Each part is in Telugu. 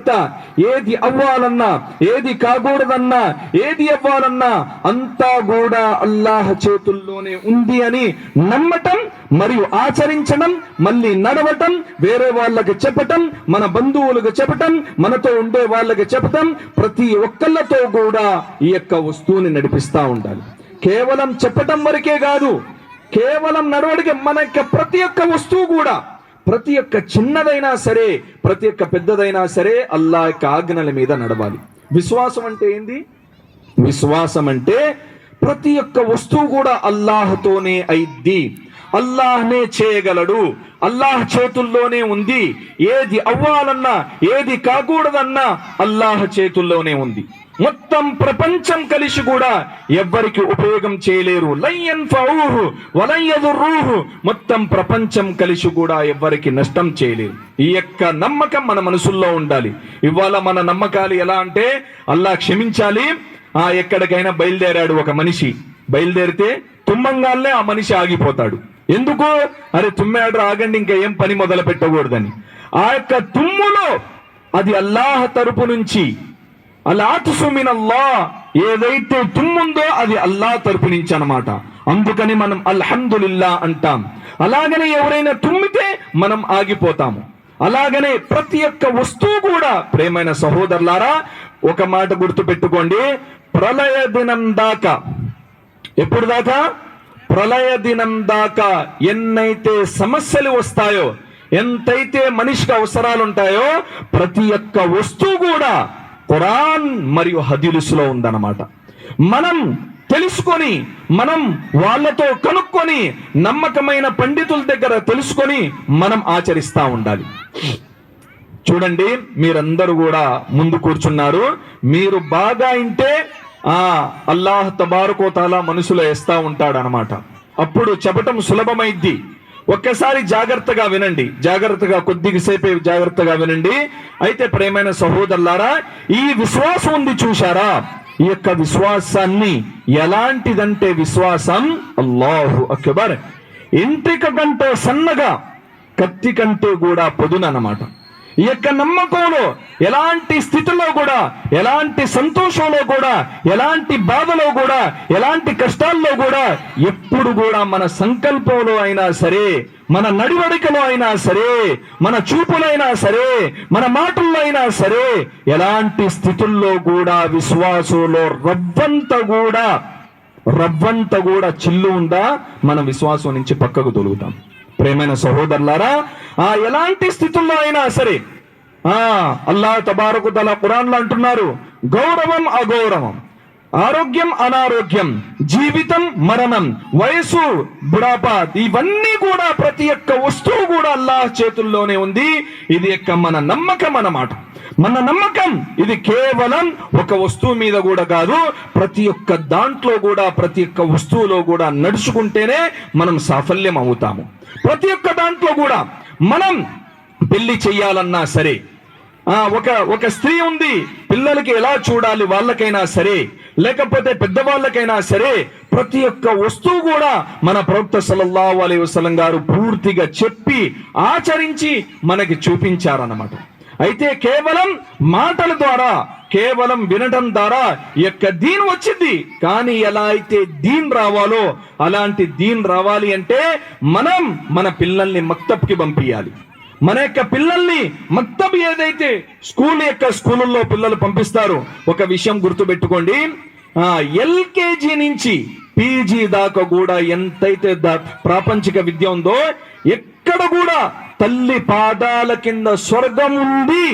అంతా, ఏది అవ్వాలన్నా, ఏది కాకూడదన్నా, ఏది అవ్వాలన్నా అంతా కూడా అల్లాహ్ చేతుల్లోనే ఉంది అని నమ్మటం మరియు ఆచరించడం, మళ్ళీ నడవటం, వేరే వాళ్ళకి చెప్పటం, మన బంధువులకు చెప్పటం, మనతో ఉండే వాళ్ళకి చెప్పటం, ప్రతి ఒక్కళ్ళతో కూడా ఈ యొక్క వస్తువుని నడిపిస్తా ఉండాలి. కేవలం చెప్పటం వరకే కాదు, కేవలం నడవడికి మన యొక్క ప్రతి ఒక్క వస్తువు కూడా, ప్రతి ఒక్క చిన్నదైనా సరే, ప్రతి ఒక్క పెద్దదైనా సరే అల్లాహ్ యొక్క ఆజ్ఞల మీద నడవాలి. విశ్వాసం అంటే ఏంది? విశ్వాసం అంటే ప్రతి ఒక్క వస్తువు కూడా అల్లాహ్తోనే అయిద్ది, అల్లాహ్నే చేయగలడు, అల్లాహ్ చేతుల్లోనే ఉంది. ఏది అవ్వాలన్నా, ఏది కాకూడదన్నా అల్లాహ్ చేతుల్లోనే ఉంది. మొత్తం ప్రపంచం కలిసి కూడా ఎవ్వరికి ఉపయోగం చేయలేరు. మొత్తం ప్రపంచం కలిసి కూడా ఎవ్వరికి నష్టం చేయలేరు. ఈ యొక్క నమ్మకం మన మనసుల్లో ఉండాలి. ఇవాళ మన నమ్మకాలు ఎలా అంటే, అల్లాహ్ క్షమించాలి, ఎక్కడికైనా బయలుదేరాడు ఒక మనిషి, బయలుదేరితే తుమ్మంగాల్లే ఆ మనిషి ఆగిపోతాడు. ఎందుకు? అరే తుమ్మాడు, ఆగండి, ఇంకా ఏం పని మొదలు పెట్టకూడదని. ఆ యొక్క తుమ్ములో అది అల్లాహ్ తరపు నుంచి, అల్లాహ్ ఏదైతే తుమ్ముందో అది అల్లాహ్ తరపు నుంచి అన్నమాట. అందుకని మనం అల్హమ్దులిల్లా అంటాం. అలాగనే ఎవరైనా తుమ్మితే మనం ఆగిపోతాము. అలాగనే ప్రతి ఒక్క వస్తువు కూడా, ప్రేమైన సహోదరులారా, ఒక మాట గుర్తు పెట్టుకోండి, ప్రళయ దినం దాకా, ఎప్పుడు దాకా? ప్రళయ దినం దాకా ఎన్నైతే సమస్యలు వస్తాయో, ఎంతైతే మనిషికి అవసరాలు ఉంటాయో, ప్రతి ఒక్క వస్తువు కూడా ఖురాన్ మరియు హదీసులో ఉందన్నమాట. మనం తెలుసుకొని, మనం వాళ్ళతో కనుక్కొని, నమ్మకమైన పండితుల దగ్గర తెలుసుకొని మనం ఆచరిస్తా ఉండాలి. చూడండి, మీరందరూ కూడా ముందు కూర్చున్నారు, మీరు బాగా ఇంటే అల్లాహ్ తబారక వ తఆలా మనసులో వేస్తా ఉంటాడు అన్నమాట. అప్పుడు చెప్పటం సులభమైద్ది. ఒక్కసారి జాగ్రత్తగా వినండి, జాగ్రత్తగా కొద్దిసేపే జాగ్రత్తగా వినండి. అయితే ప్రేమైన సహోదరులారా, ఈ విశ్వాసం ఉంది చూశారా, ఈ యొక్క విశ్వాసాన్ని ఎలాంటిదంటే విశ్వాసం అల్లాహు అక్బర్, ఎంట్రిక కంటే సన్నగా, కత్తి కంటే కూడా పొదునన్నమాట. ఈ యొక్క నమ్మకంలో ఎలాంటి స్థితిలో కూడా, ఎలాంటి సంతోషంలో కూడా, ఎలాంటి బాధలో కూడా, ఎలాంటి కష్టాల్లో కూడా, ఎప్పుడు కూడా మన సంకల్పంలో అయినా సరే, మన నడివడికలో అయినా సరే, మన చూపులైనా సరే, మన మాటల్లో అయినా సరే, ఎలాంటి స్థితుల్లో కూడా విశ్వాసంలో రవ్వంత కూడా చిల్లు ఉందా, మన విశ్వాసం నుంచి పక్కకు తొలుగుతాం. ప్రేమైన సహోదరులారా, ఎలాంటి స్థితుల్లో అయినా సరే, అల్లాహ్ తబారక వ తఆలా ఖురాన్లో అంటున్నారు, గౌరవం అగౌరవం, ఆరోగ్యం అనారోగ్యం, జీవితం మరణం, వయసు బుఢాపా, ఇవన్నీ కూడా ప్రతి ఒక్క వస్తువు కూడా అల్లాహ్ చేతుల్లోనే ఉంది. ఇది యొక్క మన నమ్మకం అన్నమాట. మన నమ్మకం ఇది కేవలం ఒక వస్తువు మీద కూడా కాదు, ప్రతి ఒక్క దాంట్లో కూడా, ప్రతి ఒక్క వస్తువులో కూడా నడుచుకుంటేనే మనం సాఫల్యం అవుతాము. ప్రతి ఒక్క దాంట్లో కూడా మనం పెళ్లి చెయ్యాలన్నా సరే, ఒక స్త్రీ ఉంది, పిల్లలకి ఎలా చూడాలి వాళ్ళకైనా సరే, లేకపోతే పెద్దవాళ్ళకైనా సరే, ప్రతి ఒక్క వస్తువు కూడా మన ప్రవక్త సల్లల్లాహు అలైహి వసల్లం గారు పూర్తిగా చెప్పి ఆచరించి మనకి చూపించారన్నమాట. అయితే కేవలం మాటల ద్వారా, కేవలం వినడం ద్వారా ఈ యొక్క దీన్ వచ్చింది. కానీ ఎలా అయితే దీన్ రావాలో అలాంటి దీన్ రావాలి అంటే మనం మన పిల్లల్ని మక్తబ్కి పంపించాలి. మన యొక్క పిల్లల్ని మక్తబ్ ఏదైతే స్కూళ్ళల్లో పిల్లలు పంపిస్తారు, ఒక విషయం గుర్తుపెట్టుకోండి, ఎల్కేజీ నుంచి పీజీ దాకా కూడా ఎంతైతే ప్రాపంచిక విద్య ఉందో, ఎక్కడ కూడా తల్లి పాదాల కింద స్వర్గం ఉంది,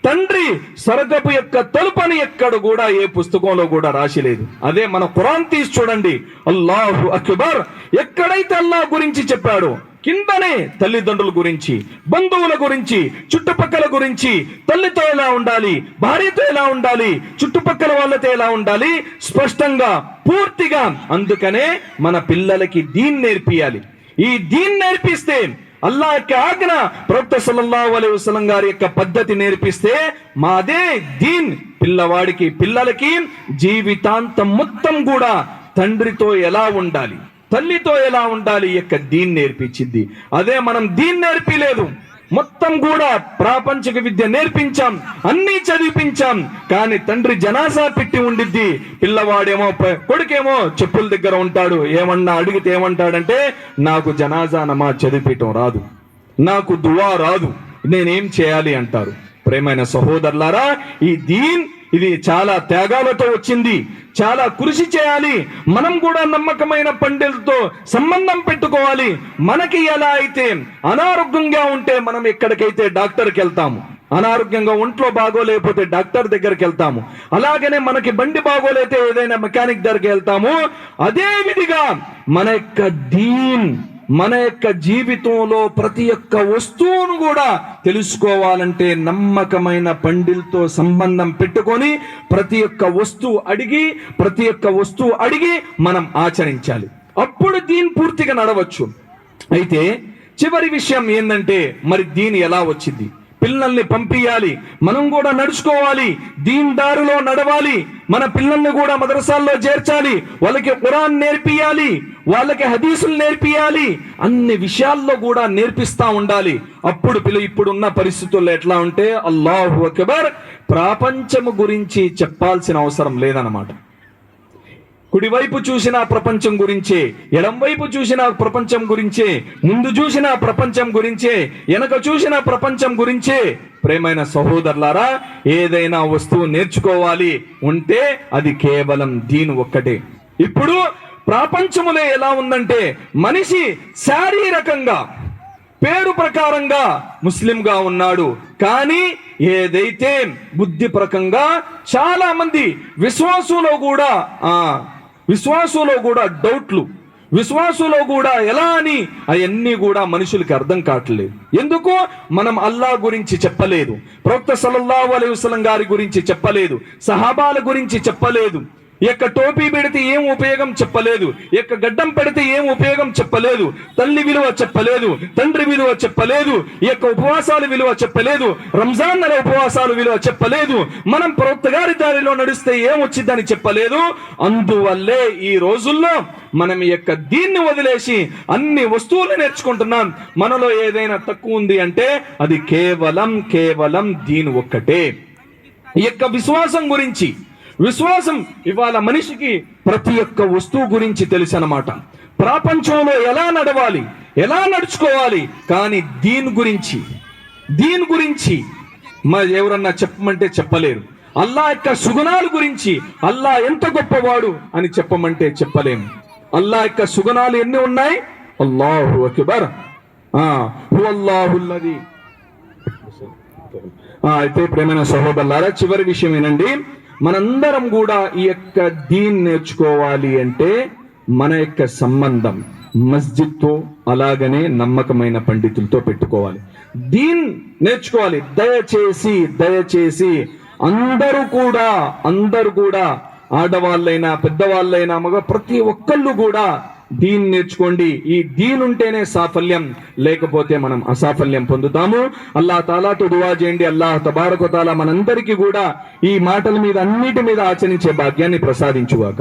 తండ్రి స్వర్గపు యొక్క తలుపని ఎక్కడ కూడా ఏ పుస్తకంలో కూడా రాసి లేదు. అదే మన ఖురాన్ తీసి చూడండి, అల్లాహు అక్బర్, ఎక్కడైతే అల్లాహ్ గురించి చెప్పాడో కిందనే తల్లిదండ్రుల గురించి, బంధువుల గురించి, చుట్టుపక్కల గురించి, తల్లితో ఎలా ఉండాలి, భార్యతో ఎలా ఉండాలి, చుట్టుపక్కల వాళ్ళతో ఎలా ఉండాలి, స్పష్టంగా పూర్తిగా. అందుకనే మన పిల్లలకి దీన్ నేర్పియాలి. ఈ దీన్ నేర్పిస్తే, అల్లాహ్ యొక్క ఆజ్ఞ, ప్రవక్త సల్లల్లాహు అలైహి వసల్లం గారి యొక్క పద్ధతి నేర్పిస్తే, మాదే దీన్ పిల్లలకి జీవితాంతం మొత్తం కూడా తండ్రితో ఎలా ఉండాలి, తల్లితో ఎలా ఉండాలి, యొక్క దీన్ నేర్పించింది. అదే మనం దీన్ నేర్పిలేదు, మొత్తం కూడా ప్రాపంచిక విద్య నేర్పించాం, అన్ని చదివిపించాం, కానీ తండ్రి జనాసా పెట్టి ఉండిద్ది. పిల్లవాడేమో కొడుకేమో చెప్పుల దగ్గర ఉంటాడు. ఏమన్నా అడిగితే ఏమంటాడంటే, నాకు జనాజా నమాజ్ చదివిపించడం రాదు, నాకు దువా రాదు, నేనేం చేయాలి అంటారు. ప్రేమైన సహోదరులారా, ఈ దీన్ ఇది చాలా త్యాగాలతో వచ్చింది, చాలా కృషి చేయాలి. మనం కూడా నమ్మకమైన పండితులతో సంబంధం పెట్టుకోవాలి. మనకి ఎలా అయితే అనారోగ్యంగా ఉంటే మనం ఎక్కడికైతే డాక్టర్కి వెళ్తాము, అనారోగ్యంగా ఒంట్లో బాగోలేకపోతే డాక్టర్ దగ్గరికి వెళ్తాము, అలాగనే మనకి బండి బాగోలేతే ఏదైనా మెకానిక్ దగ్గరికి వెళ్తాము. అదే విధిగా మన యొక్క దీన్, మన యొక్క జీవితంలో ప్రతి ఒక్క వస్తువును కూడా తెలుసుకోవాలంటే నమ్మకమైన పండితులతో సంబంధం పెట్టుకొని ప్రతి ఒక్క వస్తువు అడిగి మనం ఆచరించాలి. అప్పుడు దీని పూర్తిగా నడవచ్చు. అయితే చివరి విషయం ఏంటంటే, మరి దీని ఎలా వచ్చింది? పిల్లల్ని పంపించాలి, మనం కూడా నడుచుకోవాలి, దీన్ దారిలో నడవాలి. మన పిల్లల్ని కూడా మదరసాల్లో చేర్చాలి, వాళ్ళకి ఖురాన్ నేర్పియాలి, వాళ్ళకి హదీసులు నేర్పియాలి, అన్ని విషయాల్లో కూడా నేర్పిస్తా ఉండాలి. అప్పుడు ఇప్పుడున్న పరిస్థితుల్లో ఎట్లా ఉంటే అల్లాహు అక్బర్, ప్రపంచము గురించి చెప్పాల్సిన అవసరం లేదన్నమాట. కుడివైపు చూసిన ప్రపంచం గురించే, ఎడం వైపు చూసిన ప్రపంచం గురించే, ముందు చూసిన ప్రపంచం గురించే, వెనక చూసిన ప్రపంచం గురించే. ప్రేమైన సహోదరులారా, ఏదైనా వస్తువు నేర్చుకోవాలి ఉంటే అది కేవలం దీని ఒక్కటే. ఇప్పుడు ప్రపంచములో ఎలా ఉందంటే, మనిషి శారీరకంగా పేరు ప్రకారంగా ముస్లింగా ఉన్నాడు, కానీ ఏదైతే బుద్ధి ప్రకంగా చాలా మంది విశ్వాసంలో కూడా డౌట్లు, విశ్వాసంలో కూడా ఎలా అని అవన్నీ కూడా మనుషులకి అర్థం కావట్లేదు. ఎందుకు? మనం అల్లాహ్ గురించి చెప్పలేదు, ప్రవక్త సల్లల్లాహు అలైహి వసల్లం గారి గురించి చెప్పలేదు, సహాబాల గురించి చెప్పలేదు, ఈ యొక్క టోపీ పెడితే ఏం ఉపయోగం చెప్పలేదు, ఈ యొక్క గడ్డం పెడితే ఏం ఉపయోగం చెప్పలేదు, తల్లి విలువ చెప్పలేదు, తండ్రి విలువ చెప్పలేదు, ఈ యొక్క ఉపవాసాల విలువ చెప్పలేదు, రంజాన్ నెల ఉపవాసాలు విలువ చెప్పలేదు, మనం ప్రవక్త గారి దారిలో నడిస్తే ఏం వచ్చిందని చెప్పలేదు. అందువల్లే ఈ రోజుల్లో మనం ఈ యొక్క దీన్ని వదిలేసి అన్ని వస్తువులు నేర్చుకుంటున్నాం. మనలో ఏదైనా తక్కువ ఉంది అంటే అది కేవలం దీని ఒక్కటే. ఈ యొక్క విశ్వాసం ఇవాళ మనిషికి ప్రతి ఒక్క వస్తువు గురించి తెలుసు అన్నమాట. ప్రపంచంలో ఎలా నడవాలి, ఎలా నడుచుకోవాలి, కానీ దీని గురించి మరి ఎవరన్నా చెప్పమంటే చెప్పలేరు. అల్లా యొక్క సుగుణాల గురించి, అల్లా ఎంత గొప్పవాడు అని చెప్పమంటే చెప్పలేము. అల్లా యొక్క సుగుణాలు ఎన్ని ఉన్నాయి? అల్లాహు అక్బర్, హువల్లాహుల్లది. అయితే ప్రేమైన సహోదరులారా, చివరి విషయం ఏనండి, మనందరం కూడా ఈ యొక్క దీన్ నేర్చుకోవాలి అంటే మన యొక్క సంబంధం మస్జిద్తో అలాగనే నమ్మకమైన పండితులతో పెట్టుకోవాలి. దీన్ నేర్చుకోవాలి. దయచేసి అందరూ కూడా ఆడవాళ్ళైనా పెద్దవాళ్ళైనా మగ ప్రతి ఒక్కళ్ళు కూడా దీన్ నేర్చుకోండి. ఈ దీన్ ఉంటేనే సాఫల్యం, లేకపోతే మనం అసాఫల్యం పొందుతాము. అల్లాహ్ తాలాతో దువా చేయండి. అల్లాహ్ తబారక తాలా మనందరికీ కూడా ఈ మాటల మీద అన్నిటి మీద ఆచరించే భాగ్యాన్ని ప్రసాదించుగాక.